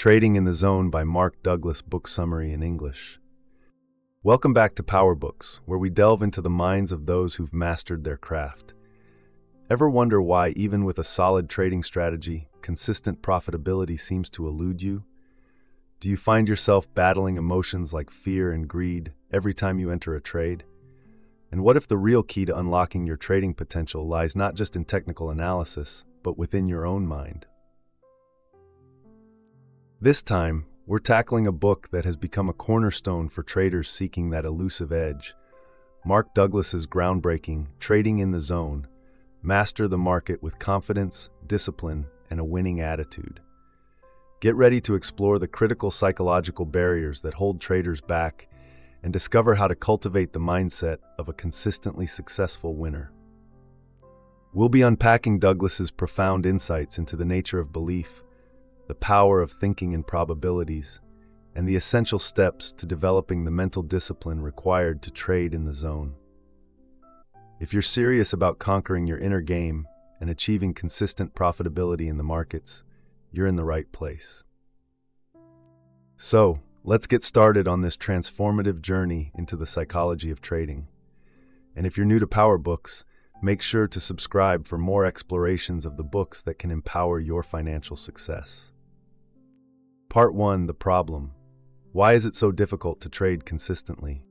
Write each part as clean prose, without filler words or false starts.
Trading in the Zone by Mark Douglas, book summary in English. Welcome back to Power Books, where we delve into the minds of those who've mastered their craft. Ever wonder why, even with a solid trading strategy, consistent profitability seems to elude you? Do you find yourself battling emotions like fear and greed every time you enter a trade? And what if the real key to unlocking your trading potential lies not just in technical analysis, but within your own mind? This time, we're tackling a book that has become a cornerstone for traders seeking that elusive edge. Mark Douglas's groundbreaking Trading in the Zone: Master the Market with Confidence, Discipline, and a Winning Attitude. Get ready to explore the critical psychological barriers that hold traders back and discover how to cultivate the mindset of a consistently successful winner. We'll be unpacking Douglas's profound insights into the nature of belief, the power of thinking in probabilities, and the essential steps to developing the mental discipline required to trade in the zone. If you're serious about conquering your inner game and achieving consistent profitability in the markets, you're in the right place. So, let's get started on this transformative journey into the psychology of trading. And if you're new to Power Books, make sure to subscribe for more explorations of the books that can empower your financial success. Part 1. The Problem. Why is it so difficult to trade consistently?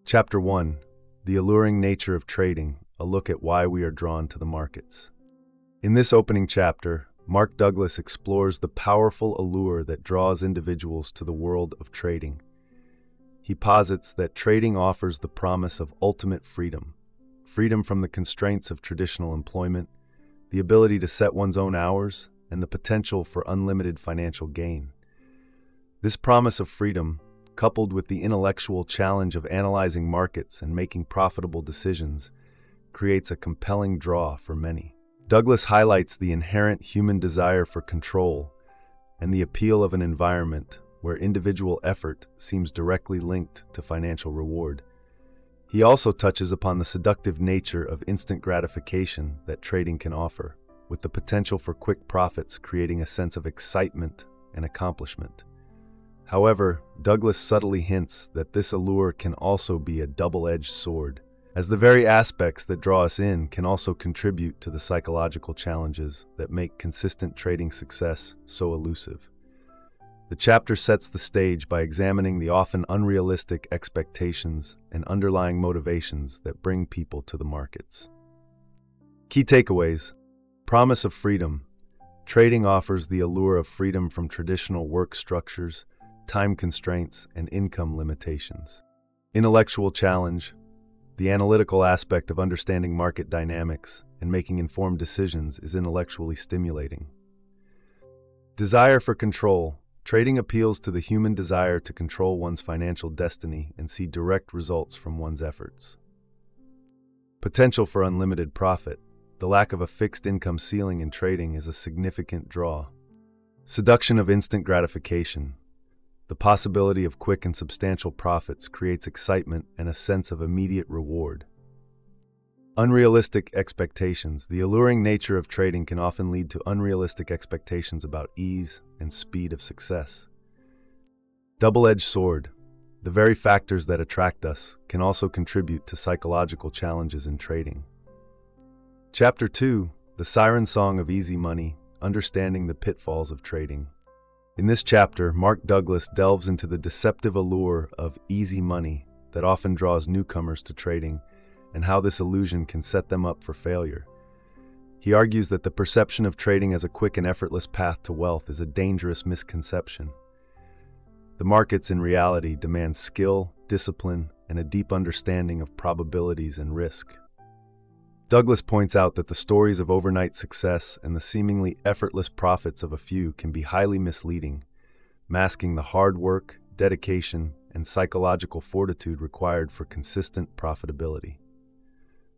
Chapter 1. The Alluring Nature of Trading, a look at why we are drawn to the markets. In this opening chapter, Mark Douglas explores the powerful allure that draws individuals to the world of trading. He posits that trading offers the promise of ultimate freedom from the constraints of traditional employment, the ability to set one's own hours, and the potential for unlimited financial gain. This promise of freedom, coupled with the intellectual challenge of analyzing markets and making profitable decisions, creates a compelling draw for many. Douglas highlights the inherent human desire for control and the appeal of an environment where individual effort seems directly linked to financial reward. He also touches upon the seductive nature of instant gratification that trading can offer, with the potential for quick profits creating a sense of excitement and accomplishment. However, Douglas subtly hints that this allure can also be a double-edged sword, as the very aspects that draw us in can also contribute to the psychological challenges that make consistent trading success so elusive. The chapter sets the stage by examining the often unrealistic expectations and underlying motivations that bring people to the markets. Key takeaways: promise of freedom. Trading offers the allure of freedom from traditional work structures, time constraints, and income limitations. Intellectual challenge. The analytical aspect of understanding market dynamics and making informed decisions is intellectually stimulating. Desire for control. Trading appeals to the human desire to control one's financial destiny and see direct results from one's efforts. Potential for unlimited profit. The lack of a fixed income ceiling in trading is a significant draw. Seduction of instant gratification. The possibility of quick and substantial profits creates excitement and a sense of immediate reward. Unrealistic expectations. The alluring nature of trading can often lead to unrealistic expectations about ease and speed of success. Double-edged sword. The very factors that attract us can also contribute to psychological challenges in trading. Chapter 2. The Siren Song of Easy Money: Understanding the Pitfalls of Trading. In this chapter, Mark Douglas delves into the deceptive allure of easy money that often draws newcomers to trading and how this illusion can set them up for failure. He argues that the perception of trading as a quick and effortless path to wealth is a dangerous misconception. The markets in reality demand skill, discipline, and a deep understanding of probabilities and risk. Douglas points out that the stories of overnight success and the seemingly effortless profits of a few can be highly misleading, masking the hard work, dedication, and psychological fortitude required for consistent profitability.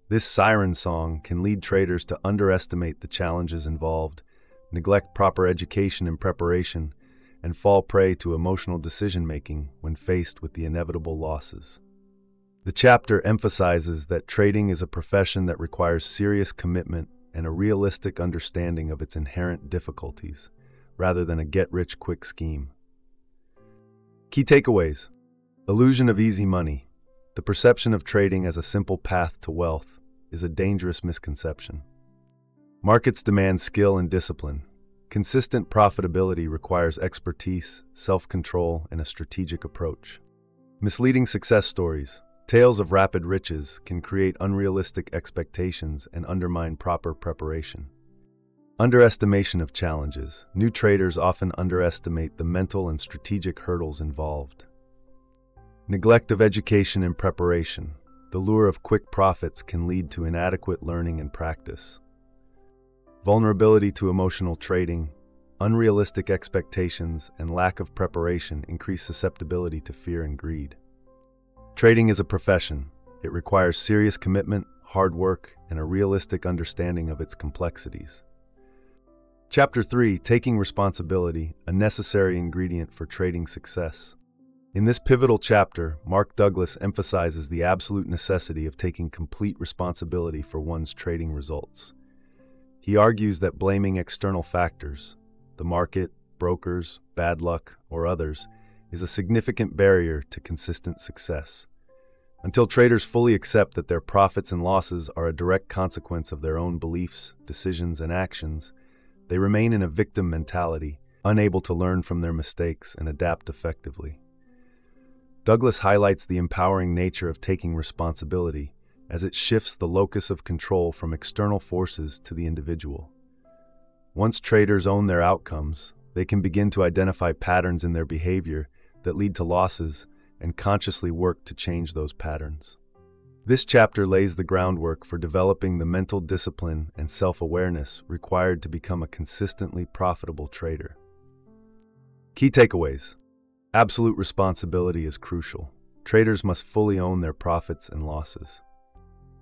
This siren song can lead traders to underestimate the challenges involved, neglect proper education and preparation, and fall prey to emotional decision-making when faced with the inevitable losses. The chapter emphasizes that trading is a profession that requires serious commitment and a realistic understanding of its inherent difficulties, rather than a get-rich-quick scheme. Key takeaways. Illusion of easy money. The perception of trading as a simple path to wealth is a dangerous misconception. Markets demand skill and discipline. Consistent profitability requires expertise, self-control, and a strategic approach. Misleading success stories. Tales of rapid riches can create unrealistic expectations and undermine proper preparation. Underestimation of challenges. New traders often underestimate the mental and strategic hurdles involved. Neglect of education and preparation. The lure of quick profits can lead to inadequate learning and practice. Vulnerability to emotional trading. Unrealistic expectations and lack of preparation increase susceptibility to fear and greed. Trading is a profession. It requires serious commitment, hard work, and a realistic understanding of its complexities. Chapter 3, Taking Responsibility, a necessary ingredient for trading success. In this pivotal chapter, Mark Douglas emphasizes the absolute necessity of taking complete responsibility for one's trading results. He argues that blaming external factors, the market, brokers, bad luck, or others, is a significant barrier to consistent success. Until traders fully accept that their profits and losses are a direct consequence of their own beliefs, decisions, and actions, they remain in a victim mentality, unable to learn from their mistakes and adapt effectively. Douglas highlights the empowering nature of taking responsibility, as it shifts the locus of control from external forces to the individual. Once traders own their outcomes, they can begin to identify patterns in their behavior that lead to losses and consciously work to change those patterns. This chapter lays the groundwork for developing the mental discipline and self-awareness required to become a consistently profitable trader. Key takeaways. Absolute responsibility is crucial. Traders must fully own their profits and losses.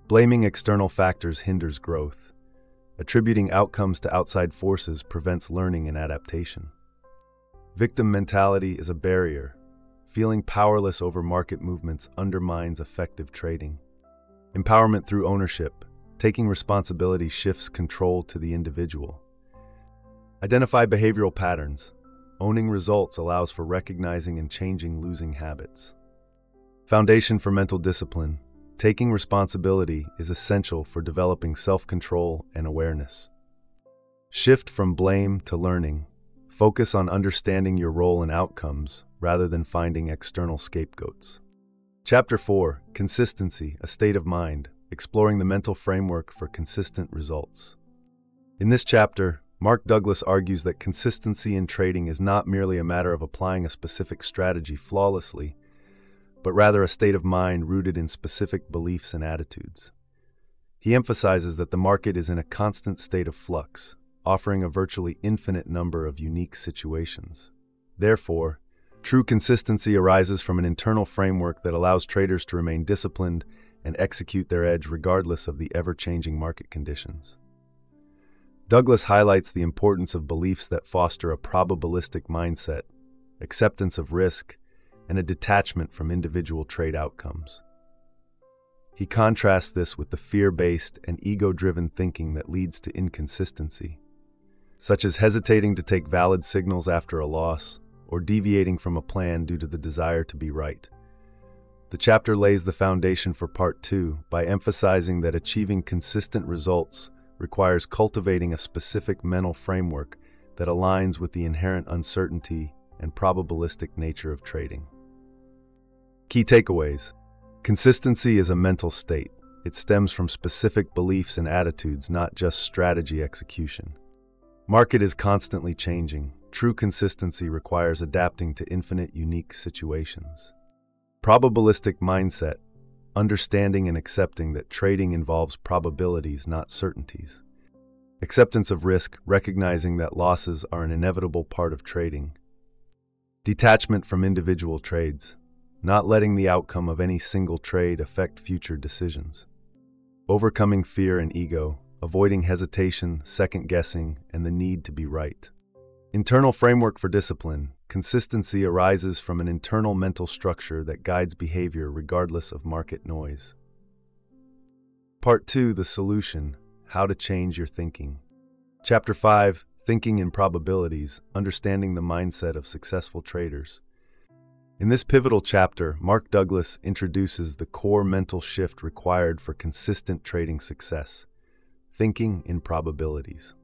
Blaming external factors hinders growth. Attributing outcomes to outside forces prevents learning and adaptation. Victim mentality is a barrier. Feeling powerless over market movements undermines effective trading. Empowerment through ownership. Taking responsibility shifts control to the individual. Identify behavioral patterns. Owning results allows for recognizing and changing losing habits. Foundation for mental discipline. Taking responsibility is essential for developing self-control and awareness. Shift from blame to learning. Focus on understanding your role and outcomes rather than finding external scapegoats. Chapter 4, Consistency, a State of Mind, exploring the mental framework for consistent results. In this chapter, Mark Douglas argues that consistency in trading is not merely a matter of applying a specific strategy flawlessly, but rather a state of mind rooted in specific beliefs and attitudes. He emphasizes that the market is in a constant state of flux, offering a virtually infinite number of unique situations. Therefore, true consistency arises from an internal framework that allows traders to remain disciplined and execute their edge regardless of the ever-changing market conditions. Douglas highlights the importance of beliefs that foster a probabilistic mindset, acceptance of risk, and a detachment from individual trade outcomes. He contrasts this with the fear-based and ego-driven thinking that leads to inconsistency, such as hesitating to take valid signals after a loss or deviating from a plan due to the desire to be right. The chapter lays the foundation for Part 2 by emphasizing that achieving consistent results requires cultivating a specific mental framework that aligns with the inherent uncertainty and probabilistic nature of trading. Key takeaways. Consistency is a mental state. It stems from specific beliefs and attitudes, not just strategy execution. Market is constantly changing. True consistency requires adapting to infinite unique situations. Probabilistic mindset. Understanding and accepting that trading involves probabilities, not certainties. Acceptance of risk, recognizing that losses are an inevitable part of trading. Detachment from individual trades, not letting the outcome of any single trade affect future decisions. Overcoming fear and ego, avoiding hesitation, second-guessing, and the need to be right. Internal framework for discipline. Consistency arises from an internal mental structure that guides behavior regardless of market noise. Part 2, The Solution, How to Change Your Thinking. Chapter 5, Thinking in Probabilities, Understanding the Mindset of Successful Traders. In this pivotal chapter, Mark Douglas introduces the core mental shift required for consistent trading success: thinking in probabilities.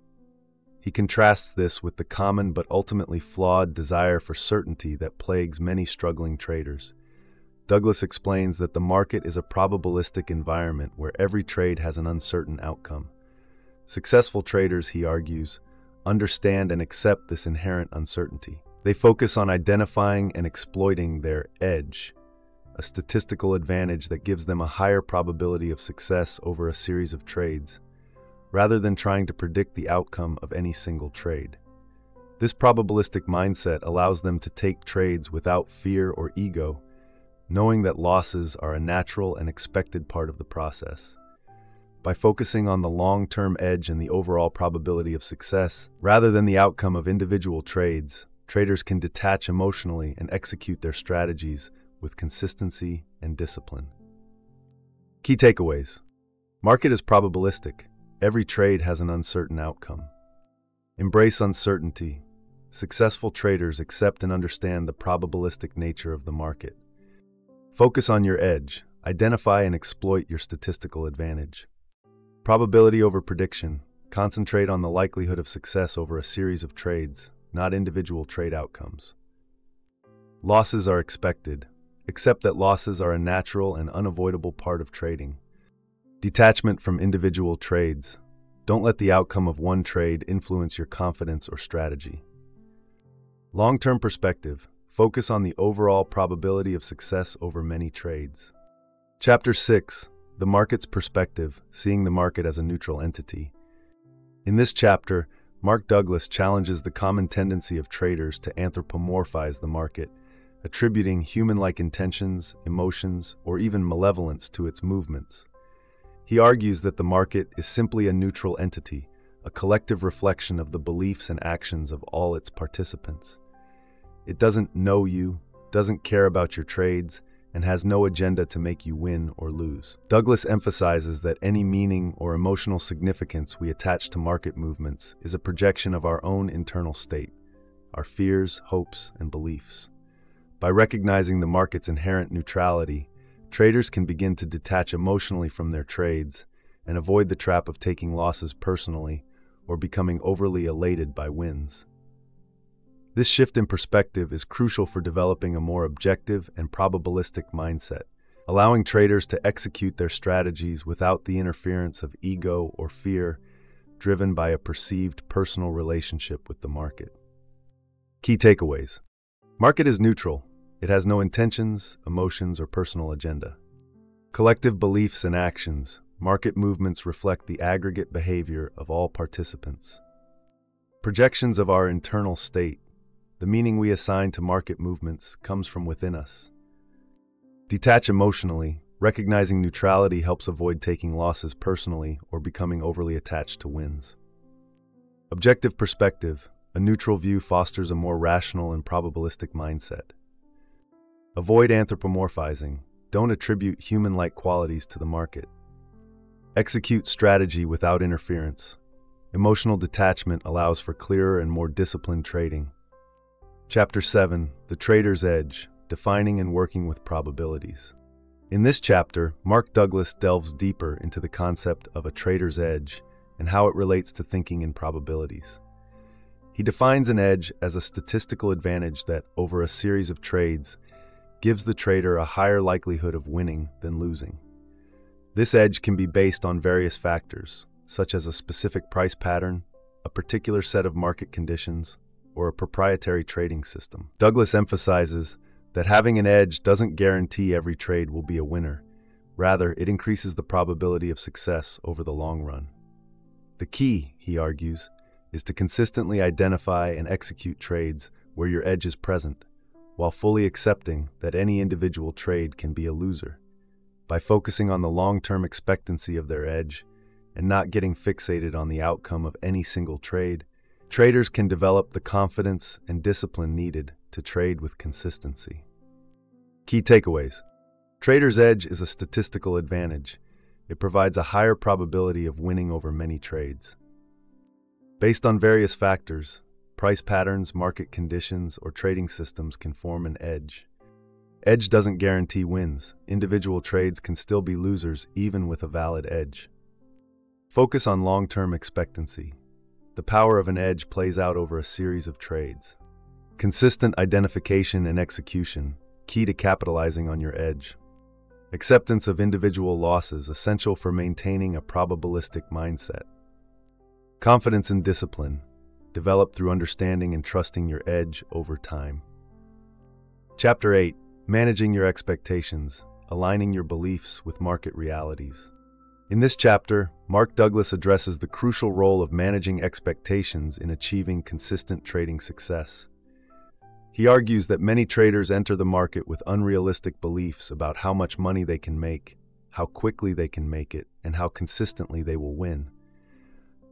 He contrasts this with the common but ultimately flawed desire for certainty that plagues many struggling traders. Douglas explains that the market is a probabilistic environment where every trade has an uncertain outcome. Successful traders, he argues, understand and accept this inherent uncertainty. They focus on identifying and exploiting their edge, a statistical advantage that gives them a higher probability of success over a series of trades, rather than trying to predict the outcome of any single trade. This probabilistic mindset allows them to take trades without fear or ego, knowing that losses are a natural and expected part of the process. By focusing on the long-term edge and the overall probability of success, rather than the outcome of individual trades, traders can detach emotionally and execute their strategies with consistency and discipline. Key takeaways. Market is probabilistic. Every trade has an uncertain outcome. Embrace uncertainty. Successful traders accept and understand the probabilistic nature of the market. Focus on your edge. Identify and exploit your statistical advantage. Probability over prediction. Concentrate on the likelihood of success over a series of trades, not individual trade outcomes. Losses are expected. Accept that losses are a natural and unavoidable part of trading. Detachment from individual trades. Don't let the outcome of one trade influence your confidence or strategy. Long-term perspective. Focus on the overall probability of success over many trades. Chapter 6. The Market's Perspective, Seeing the Market as a Neutral Entity. In this chapter, Mark Douglas challenges the common tendency of traders to anthropomorphize the market, attributing human-like intentions, emotions, or even malevolence to its movements. He argues that the market is simply a neutral entity, a collective reflection of the beliefs and actions of all its participants. It doesn't know you, doesn't care about your trades, and has no agenda to make you win or lose. Douglas emphasizes that any meaning or emotional significance we attach to market movements is a projection of our own internal state, our fears, hopes, and beliefs. By recognizing the market's inherent neutrality, traders can begin to detach emotionally from their trades and avoid the trap of taking losses personally or becoming overly elated by wins. This shift in perspective is crucial for developing a more objective and probabilistic mindset, allowing traders to execute their strategies without the interference of ego or fear driven by a perceived personal relationship with the market. Key takeaways. Market is neutral. It has no intentions, emotions, or personal agenda. Collective beliefs and actions. Market movements reflect the aggregate behavior of all participants. Projections of our internal state. The meaning we assign to market movements comes from within us. Detach emotionally. Recognizing neutrality helps avoid taking losses personally or becoming overly attached to wins. Objective perspective. A neutral view fosters a more rational and probabilistic mindset. Avoid anthropomorphizing. Don't attribute human-like qualities to the market. Execute strategy without interference. Emotional detachment allows for clearer and more disciplined trading. Chapter 7. The Trader's Edge, Defining and Working with Probabilities. In this chapter, Mark Douglas delves deeper into the concept of a trader's edge and how it relates to thinking in probabilities. He defines an edge as a statistical advantage that, over a series of trades, gives the trader a higher likelihood of winning than losing. This edge can be based on various factors, such as a specific price pattern, a particular set of market conditions, or a proprietary trading system. Douglas emphasizes that having an edge doesn't guarantee every trade will be a winner. Rather, it increases the probability of success over the long run. The key, he argues, is to consistently identify and execute trades where your edge is present, while fully accepting that any individual trade can be a loser. By focusing on the long-term expectancy of their edge and not getting fixated on the outcome of any single trade, traders can develop the confidence and discipline needed to trade with consistency. Key takeaways. Trader's edge is a statistical advantage. It provides a higher probability of winning over many trades. Based on various factors, price patterns, market conditions, or trading systems can form an edge. Edge doesn't guarantee wins. Individual trades can still be losers even with a valid edge. Focus on long-term expectancy. The power of an edge plays out over a series of trades. Consistent identification and execution, key to capitalizing on your edge. Acceptance of individual losses, essential for maintaining a probabilistic mindset. Confidence and discipline, developed through understanding and trusting your edge over time. Chapter 8. Managing your expectations, aligning your beliefs with market realities. In this chapter, Mark Douglas addresses the crucial role of managing expectations in achieving consistent trading success. He argues that many traders enter the market with unrealistic beliefs about how much money they can make, how quickly they can make it, and how consistently they will win.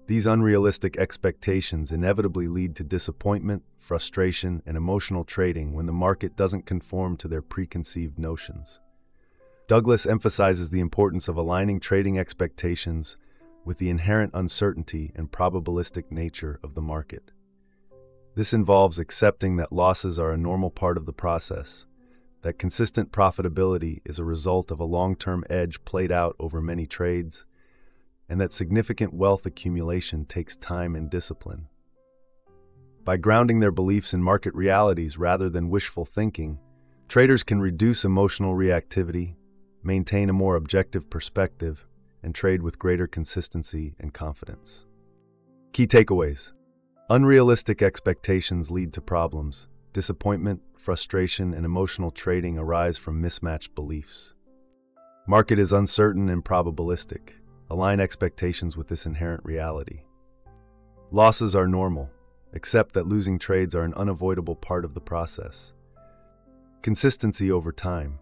These unrealistic expectations inevitably lead to disappointment, frustration, and emotional trading when the market doesn't conform to their preconceived notions. Douglas emphasizes the importance of aligning trading expectations with the inherent uncertainty and probabilistic nature of the market. This involves accepting that losses are a normal part of the process, that consistent profitability is a result of a long-term edge played out over many trades, and that significant wealth accumulation takes time and discipline. By grounding their beliefs in market realities rather than wishful thinking, traders can reduce emotional reactivity, maintain a more objective perspective, and trade with greater consistency and confidence. Key takeaways. Unrealistic expectations lead to problems. Disappointment, frustration, and emotional trading arise from mismatched beliefs. Market is uncertain and probabilistic. Align expectations with this inherent reality. Losses are normal. Accept that losing trades are an unavoidable part of the process. Consistency over time.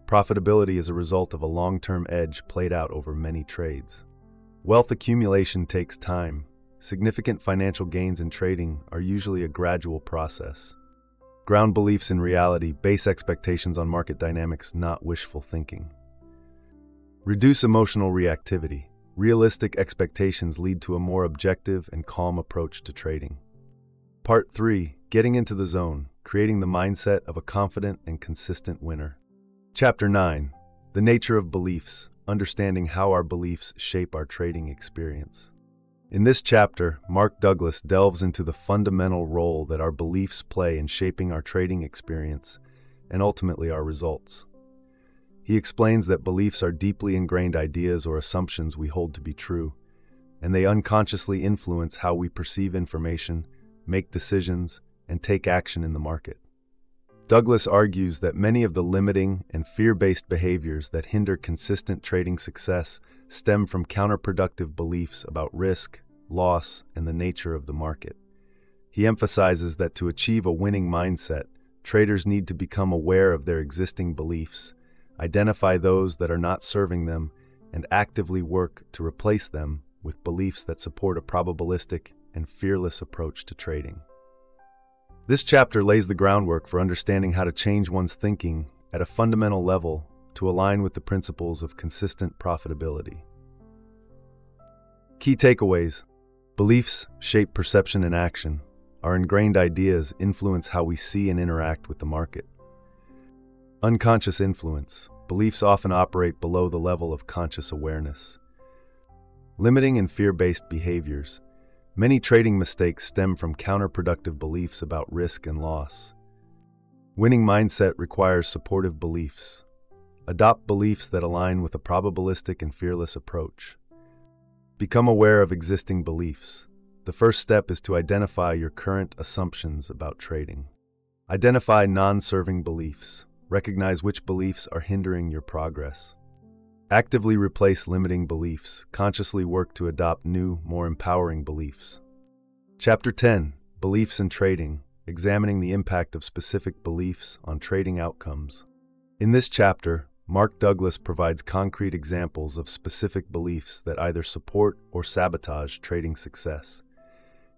Profitability is a result of a long-term edge played out over many trades. Wealth accumulation takes time. Significant financial gains in trading are usually a gradual process. Ground beliefs in reality, base expectations on market dynamics, not wishful thinking. Reduce emotional reactivity. Realistic expectations lead to a more objective and calm approach to trading. Part 3. Getting into the zone, creating the mindset of a confident and consistent winner. Chapter 9. The nature of beliefs, understanding how our beliefs shape our trading experience. In this chapter, Mark Douglas delves into the fundamental role that our beliefs play in shaping our trading experience and ultimately our results. He explains that beliefs are deeply ingrained ideas or assumptions we hold to be true, and they unconsciously influence how we perceive information, make decisions, and take action in the market. Douglas argues that many of the limiting and fear-based behaviors that hinder consistent trading success stem from counterproductive beliefs about risk, loss, and the nature of the market. He emphasizes that to achieve a winning mindset, traders need to become aware of their existing beliefs, identify those that are not serving them, and actively work to replace them with beliefs that support a probabilistic and fearless approach to trading. This chapter lays the groundwork for understanding how to change one's thinking at a fundamental level to align with the principles of consistent profitability. Key takeaways. Beliefs shape perception and action. Our ingrained ideas influence how we see and interact with the market. Unconscious influence. Beliefs often operate below the level of conscious awareness. Limiting and fear-based behaviors. Many trading mistakes stem from counterproductive beliefs about risk and loss. Winning mindset requires supportive beliefs. Adopt beliefs that align with a probabilistic and fearless approach. Become aware of existing beliefs. The first step is to identify your current assumptions about trading. Identify non-serving beliefs. Recognize which beliefs are hindering your progress. Actively replace limiting beliefs. Consciously work to adopt new, more empowering beliefs. Chapter 10. Beliefs in Trading. Examining the impact of specific beliefs on trading outcomes. In this chapter, Mark Douglas provides concrete examples of specific beliefs that either support or sabotage trading success.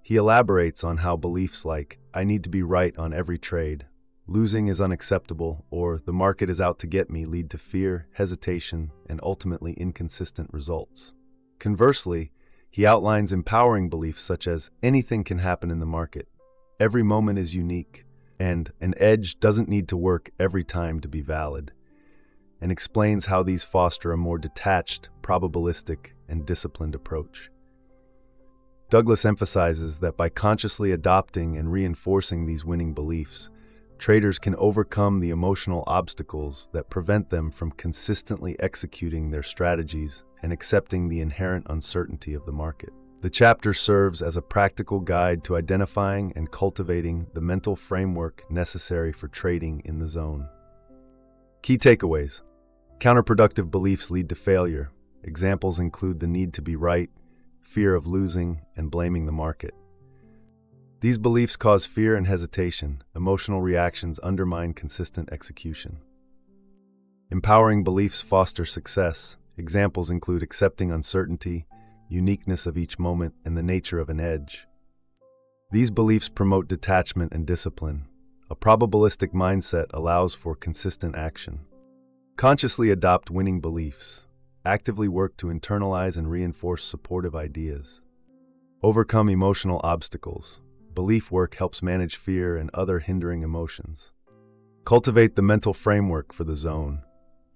He elaborates on how beliefs like, "I need to be right on every trade," "losing is unacceptable," or "the market is out to get me" lead to fear, hesitation, and ultimately inconsistent results. Conversely, he outlines empowering beliefs such as, "Anything can happen in the market," "Every moment is unique," and an edge doesn't need to work every time to be valid, and explains how these foster a more detached, probabilistic, and disciplined approach. Douglas emphasizes that by consciously adopting and reinforcing these winning beliefs, traders can overcome the emotional obstacles that prevent them from consistently executing their strategies and accepting the inherent uncertainty of the market. The chapter serves as a practical guide to identifying and cultivating the mental framework necessary for trading in the zone. Key takeaways. Counterproductive beliefs lead to failure. Examples include the need to be right, fear of losing, and blaming the market. These beliefs cause fear and hesitation. Emotional reactions undermine consistent execution. Empowering beliefs foster success. Examples include accepting uncertainty, uniqueness of each moment, and the nature of an edge. These beliefs promote detachment and discipline. A probabilistic mindset allows for consistent action. Consciously adopt winning beliefs. Actively work to internalize and reinforce supportive ideas. Overcome emotional obstacles. Belief work helps manage fear and other hindering emotions. Cultivate the mental framework for the zone.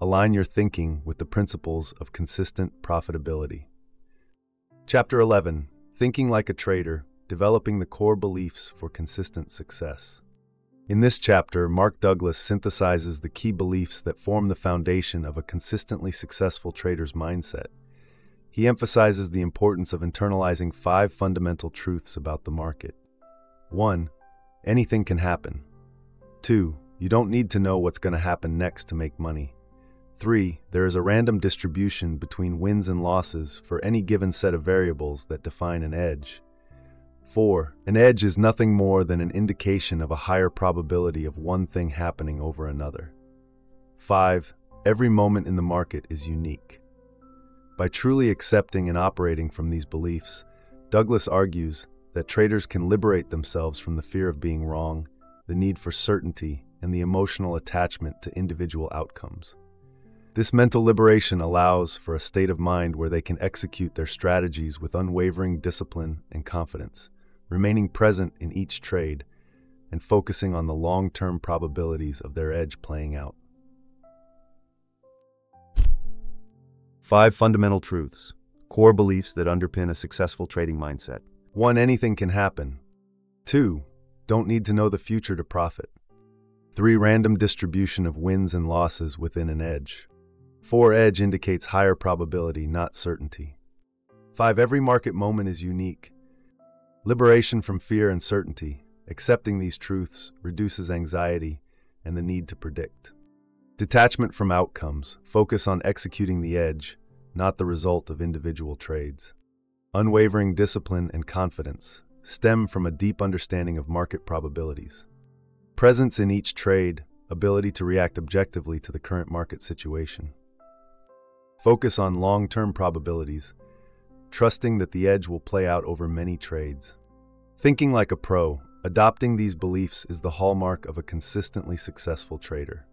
Align your thinking with the principles of consistent profitability. Chapter 11. Thinking like a trader, developing the core beliefs for consistent success. In this chapter, Mark Douglas synthesizes the key beliefs that form the foundation of a consistently successful trader's mindset. He emphasizes the importance of internalizing 5 fundamental truths about the market. 1. Anything can happen. 2. You don't need to know what's going to happen next to make money. 3. There is a random distribution between wins and losses for any given set of variables that define an edge. 4. An edge is nothing more than an indication of a higher probability of one thing happening over another. 5. Every moment in the market is unique. By truly accepting and operating from these beliefs, Douglas argues that traders can liberate themselves from the fear of being wrong, the need for certainty, and the emotional attachment to individual outcomes. This mental liberation allows for a state of mind where they can execute their strategies with unwavering discipline and confidence, remaining present in each trade and focusing on the long-term probabilities of their edge playing out. 5 fundamental truths, core beliefs that underpin a successful trading mindset. 1. Anything can happen. 2. Don't need to know the future to profit. 3. Random distribution of wins and losses within an edge. 4. Edge indicates higher probability, not certainty. 5. Every market moment is unique. Liberation from fear and certainty. Accepting these truths reduces anxiety and the need to predict. Detachment from outcomes. Focus on executing the edge, not the result of individual trades. Unwavering discipline and confidence stem from a deep understanding of market probabilities. Presence in each trade, ability to react objectively to the current market situation. Focus on long-term probabilities, trusting that the edge will play out over many trades. Thinking like a pro, adopting these beliefs is the hallmark of a consistently successful trader.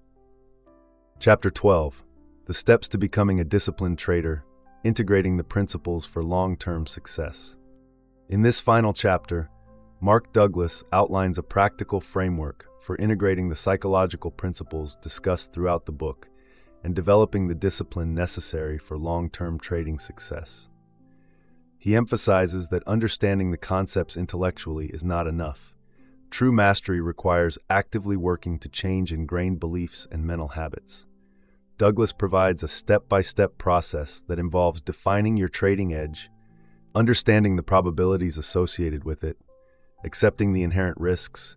Chapter 12. The steps to becoming a disciplined trader, integrating the principles for long-term success. In this final chapter, Mark Douglas outlines a practical framework for integrating the psychological principles discussed throughout the book and developing the discipline necessary for long-term trading success. He emphasizes that understanding the concepts intellectually is not enough. True mastery requires actively working to change ingrained beliefs and mental habits. Douglas provides a step-by-step process that involves defining your trading edge, understanding the probabilities associated with it, accepting the inherent risks,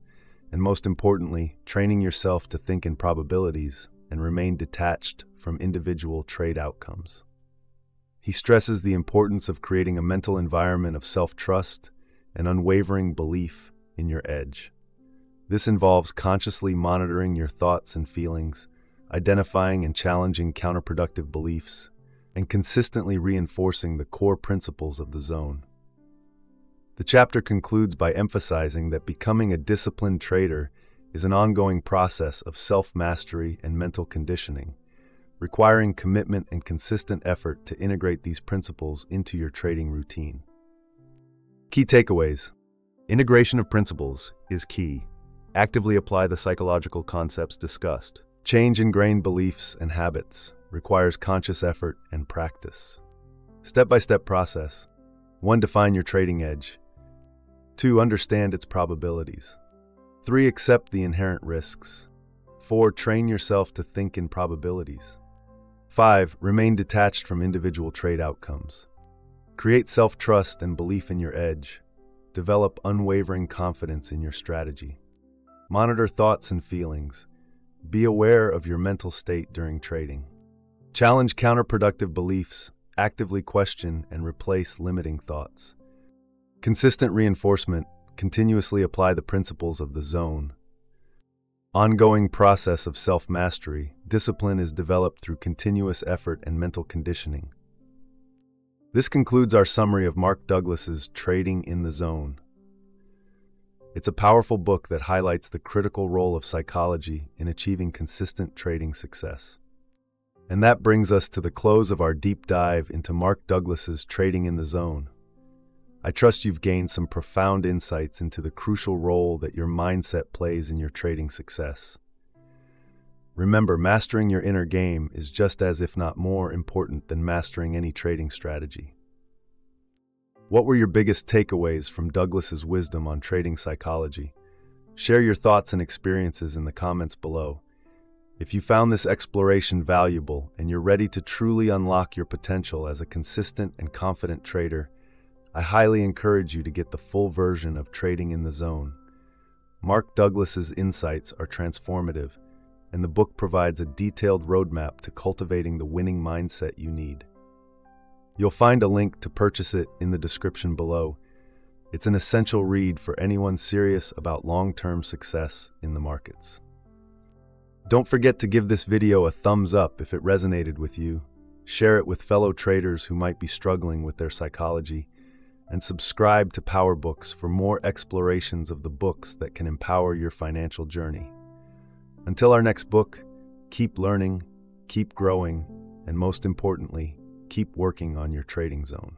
and most importantly, training yourself to think in probabilities and remain detached from individual trade outcomes. He stresses the importance of creating a mental environment of self-trust and unwavering belief in your edge. This involves consciously monitoring your thoughts and feelings, identifying and challenging counterproductive beliefs, and consistently reinforcing the core principles of the zone. The chapter concludes by emphasizing that becoming a disciplined trader is an ongoing process of self-mastery and mental conditioning, requiring commitment and consistent effort to integrate these principles into your trading routine. Key takeaways. Integration of principles is key. Actively apply the psychological concepts discussed. Change ingrained beliefs and habits requires conscious effort and practice. Step-by-step process. 1. Define your trading edge. 2. Understand its probabilities. 3. Accept the inherent risks. 4. Train yourself to think in probabilities. 5. Remain detached from individual trade outcomes. Create self-trust and belief in your edge. Develop unwavering confidence in your strategy. Monitor thoughts and feelings. Be aware of your mental state during trading. Challenge counterproductive beliefs. Actively question and replace limiting thoughts. Consistent reinforcement. Continuously apply the principles of the zone. Ongoing process of self-mastery. Discipline is developed through continuous effort and mental conditioning. This concludes our summary of Mark Douglas's Trading in the Zone. It's a powerful book that highlights the critical role of psychology in achieving consistent trading success. And that brings us to the close of our deep dive into Mark Douglas's Trading in the Zone. I trust you've gained some profound insights into the crucial role that your mindset plays in your trading success. Remember, mastering your inner game is just as, if not more, important than mastering any trading strategy. What were your biggest takeaways from Douglas's wisdom on trading psychology? Share your thoughts and experiences in the comments below. If you found this exploration valuable and you're ready to truly unlock your potential as a consistent and confident trader, I highly encourage you to get the full version of Trading in the Zone. Mark Douglas's insights are transformative, and the book provides a detailed roadmap to cultivating the winning mindset you need. You'll find a link to purchase it in the description below. It's an essential read for anyone serious about long-term success in the markets. Don't forget to give this video a thumbs up if it resonated with you. Share it with fellow traders who might be struggling with their psychology, and subscribe to Powerbooks for more explorations of the books that can empower your financial journey. Until our next book, keep learning, keep growing, and most importantly, keep working on your trading zone.